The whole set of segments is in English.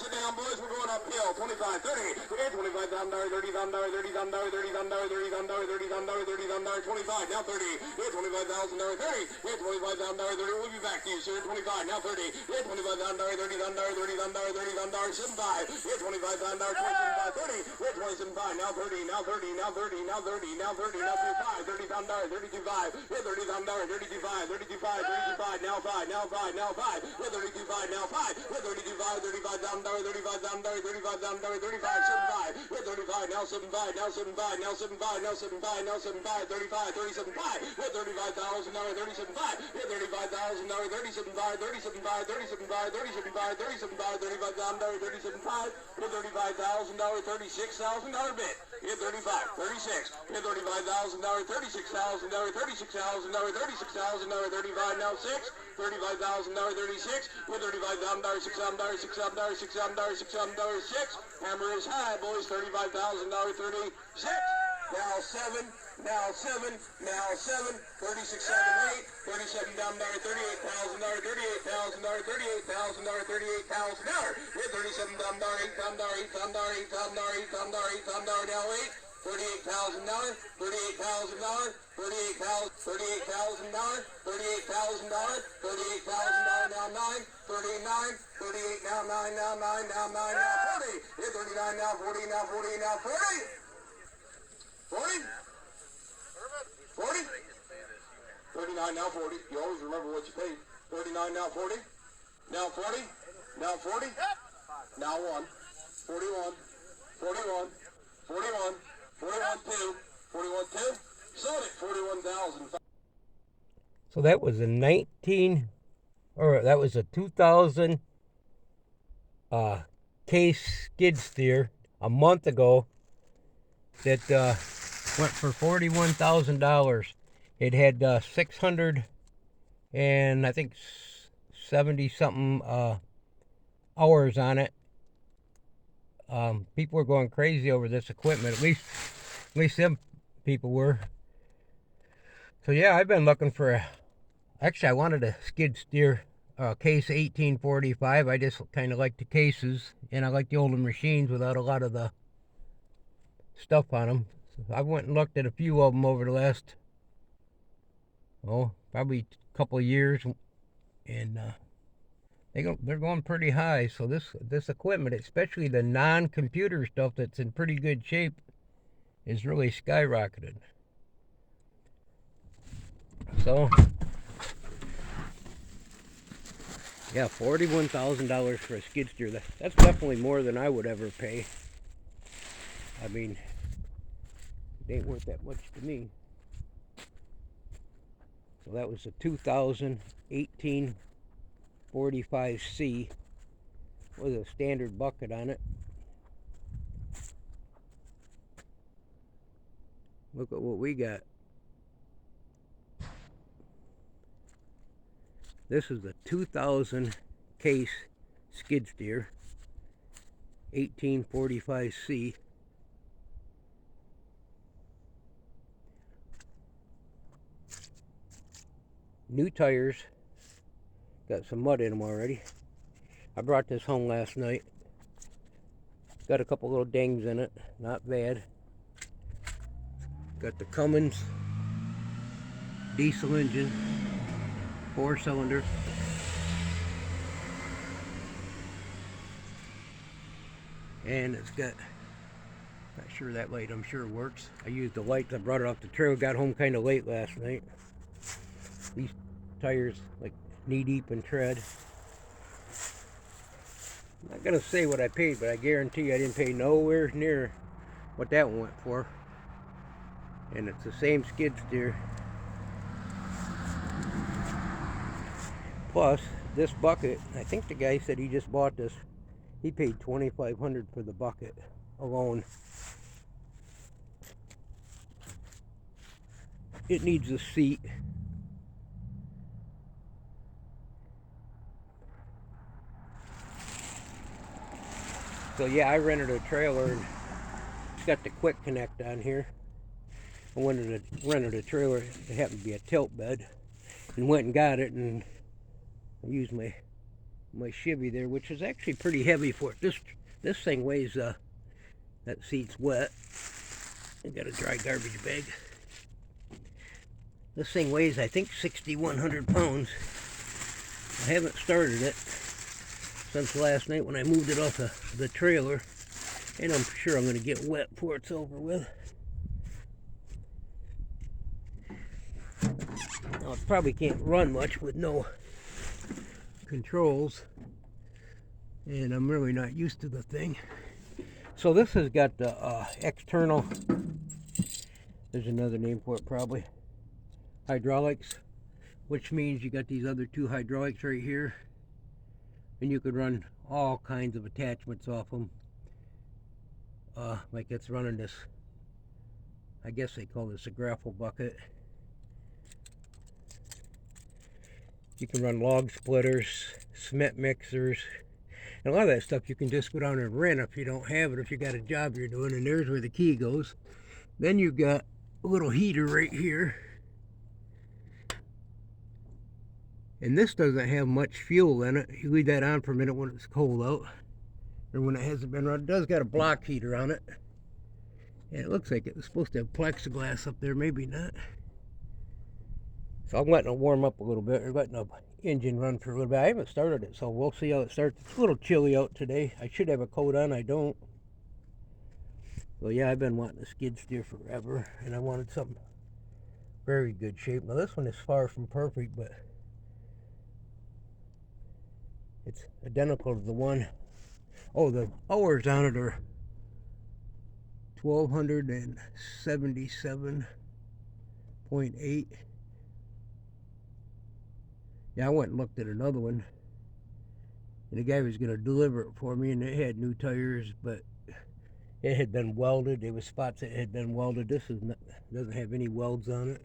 Sit down, boys. We're going uphill. 25, 30. $25,000, $30,000, $30,000, $30,000, $30,000, $30,000, $30,000, 25. Now 30. $25,000, 30. $25,000, 30. We'll be back to you, sir. 25. Now 30. $25,000, $30,000, $30,000, $30,000, 75. $25,000, 25, 30. 27.5. Now 30. Now 30. Now 30. Now 30. Now 30. Now 25. $30,000, 32.5. $30,000, 32.5. 32.5. 32.5. Now 5. Now 5. Now 5. 32.5. Now 5. 32.5. $35,000, $35,000, $35,000, 35, 75. 35. Now 75. Now 75. Now 75. Now 75. Now 75. 35. 37.5. $35,000, 37.5. $35,000, 37.5. 37.5. 37.5. 37.5. 37.5. $35,000, 37.5. $35,000, $36,000 bid. Hit 35, 36. Hit $35,000, $36,000, $36,000, $36,000, 35. Now 6. $35,000, 36. With $35,000, $6,000, $6,000, $6,000, $6,000, 6. Hammer is high, boys. $35,000, 36. Now 7. Now 7, now 7, 36, 7, 8, $37,000, $38,000, $38,000, $38,000, $38,000, with $37,000, $8,000, $8,000, $8,000, $8,000, now 8, $38,000, $38,000, $38,000, $38,000, $38,000, $38,000, now 9, 39, 38, now 9, now 9, now 9, now 40, hit 39, now 40, now 40, now 40, 40. 40? 39, now 40. You always remember what you paid. 39, now 40. Now 40. Now 40. Now 1. 41. 41. 41. 41, 2. 41, 2. Sold it. 41,000. So that was that was a 2000 case skid steer a month ago that went for $41,000. It had 600 and I think 70 something hours on it. People were going crazy over this equipment. At least some people were. So yeah, I've been looking for actually I wanted a skid steer case 1845. I just kind of like the cases, and I like the older machines without a lot of the stuff on them. I went and looked at a few of them over the last, probably a couple of years, and they're going pretty high. So this equipment, especially the non-computer stuff that's in pretty good shape, is really skyrocketed. So yeah, $41,000 for a skid steer. That's definitely more than I would ever pay. I mean, it ain't worth that much to me. So that was a 2018 45C with a standard bucket on it. Look at what we got. This is a 2000 case skid steer, 1845C. New tires, got some mud in them already. I brought this home last night. Got a couple little dings in it, not bad. Got the Cummins diesel engine, 4-cylinder. And it's got, not sure that light, I'm sure works. I used the lights, I brought it off the trail, got home kind of late last night. These tires like knee deep in tread. I'm not gonna say what I paid, but I guarantee I didn't pay nowhere near what that one went for. And it's the same skid steer. Plus this bucket, I think the guy said he just bought this. He paid $2,500 for the bucket alone. It needs a seat. So yeah, I rented a trailer and it's got the quick connect on here. I rented a trailer. It happened to be a tilt bed, and went and got it, and I used my my Chevy there, which is actually pretty heavy for it. This thing weighs, that seat's wet. I got a dry garbage bag. This thing weighs, I think, 6,100 pounds. I haven't started it since last night when I moved it off the trailer. And I'm sure I'm going to get wet before it's over with. Now, it probably can't run much with no controls. And I'm really not used to the thing. So this has got the external, there's another name for it probably, hydraulics, which means you got these other two hydraulics right here, and you could run all kinds of attachments off them. Like it's running this, I guess they call this a gravel bucket. You can run log splitters, cement mixers, and a lot of that stuff you can just go down and rent if you don't have it, if you got a job you're doing. And there's where the key goes. Then you've got a little heater right here. And this doesn't have much fuel in it. You leave that on for a minute when it's cold out, or when it hasn't been run. It does got a block heater on it. And it looks like it was supposed to have plexiglass up there, maybe not. So I'm letting it warm up a little bit, or letting the engine run for a little bit. I haven't started it, so we'll see how it starts. It's a little chilly out today. I should have a coat on, I don't. Well, yeah, I've been wanting a skid steer forever, and I wanted something very good shape. Now this one is far from perfect, but it's identical to the one. Oh, the hours on it are 1,277.8. Yeah, I went and looked at another one, and the guy was going to deliver it for me, and it had new tires, but it had been welded. There was spots that had been welded. This is not, doesn't have any welds on it.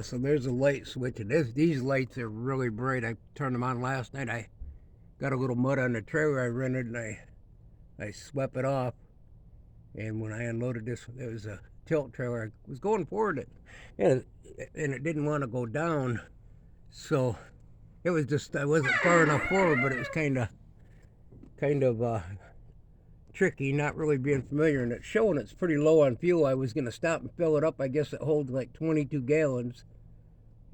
so there's a light switch, and these lights are really bright. I turned them on last night. I got a little mud on the trailer I rented, and I swept it off. And when I unloaded this, it was a tilt trailer. I was going forward, and it didn't want to go down, so it was just, I wasn't far enough forward, but it was kind of tricky, not really being familiar, and it's showing it's pretty low on fuel. I was going to stop and fill it up. I guess it holds like 22 gallons,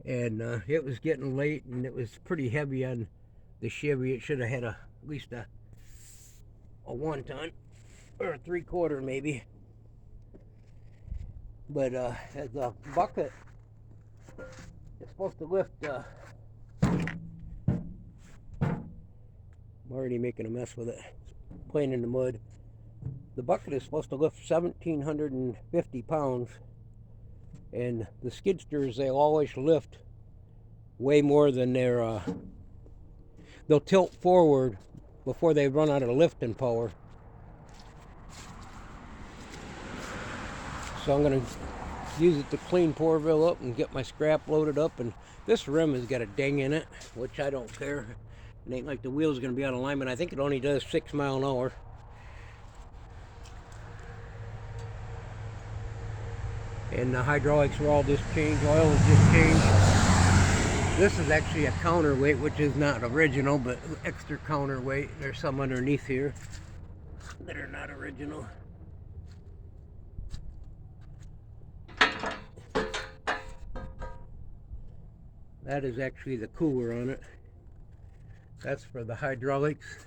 and it was getting late, and it was pretty heavy on the Chevy. It should have had at least a 1 ton or a 3/4 maybe. But as a bucket, it's supposed to lift. I'm already making a mess with it, playing in the mud. The bucket is supposed to lift 1,750 pounds, and the skid steers, they'll always lift way more than their. They'll tilt forward before they run out of lifting power. So I'm going to use it to clean Poorville up and get my scrap loaded up. And this rim has got a ding in it, which I don't care. It ain't like the wheel's going to be out of alignment. I think it only does 6 miles an hour. And the hydraulics were all just changed. Oil was just changed. This is actually a counterweight, which is not original, but extra counterweight. There's some underneath here that are not original. That is actually the cooler on it. That's for the hydraulics.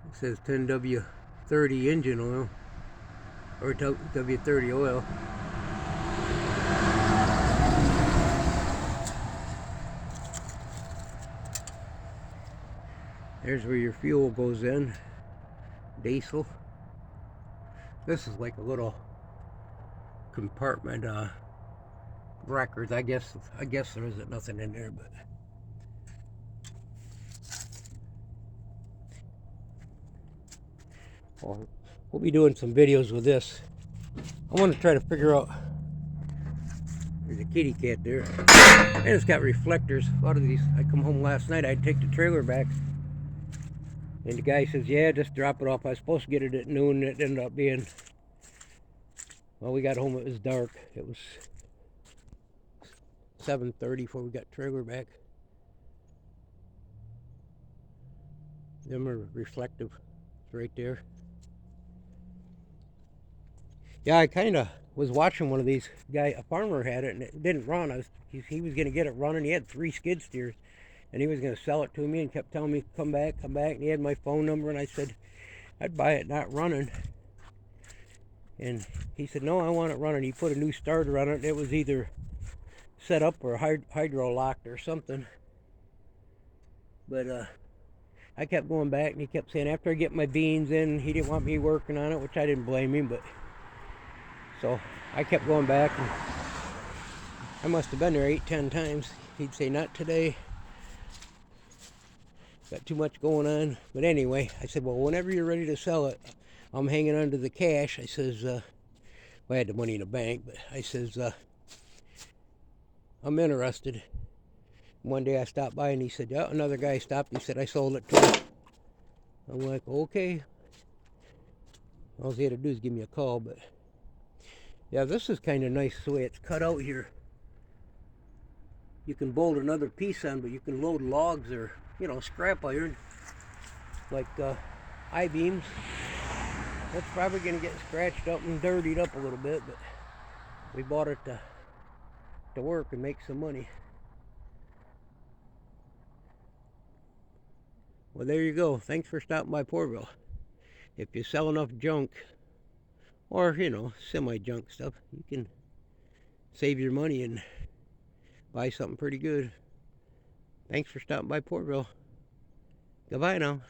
It says 10W30 engine oil, or W30 oil. There's where your fuel goes in. Diesel. This is like a little compartment records. I guess there isn't nothing in there, but well, we'll be doing some videos with this. I want to try to figure out. There's a kitty cat there, and it's got reflectors. A lot of these. I come home last night. I'd take the trailer back, and the guy says, "Yeah, just drop it off." I was supposed to get it at noon. It ended up being. Well, we got home, it was dark. It was 7:30 before we got trailer back. Them are reflective. It's right there. Yeah, I kind of was watching one of these. A farmer had it, and it didn't run. He was going to get it running. He had 3 skid steers, and he was going to sell it to me, and kept telling me, come back. And he had my phone number, and I said, I'd buy it not running. And he said, no, I want it running. He put a new starter on it. It was either set up or hydro locked or something. But I kept going back, and he kept saying after I get my beans in, he didn't want me working on it, which I didn't blame him. But so I kept going back, and I must have been there 8-10 times. He'd say, not today. Got too much going on. But anyway, I said, well, whenever you're ready to sell it, I'm hanging on to the cash. I says, well, I had the money in the bank, but I says, I'm interested. One day I stopped by, and he said, yeah, another guy stopped. He said, I sold it to him. I'm like, okay. All he had to do is give me a call. But yeah, this is kind of nice the way it's cut out here. You can bolt another piece on, but you can load logs or, you know, scrap iron, like I-beams. That's probably going to get scratched up and dirtied up a little bit, but we bought it to work and make some money. Well, there you go. Thanks for stopping by Poorville. If you sell enough junk, or, you know, semi-junk stuff, you can save your money and buy something pretty good. Thanks for stopping by Poorville. Goodbye now.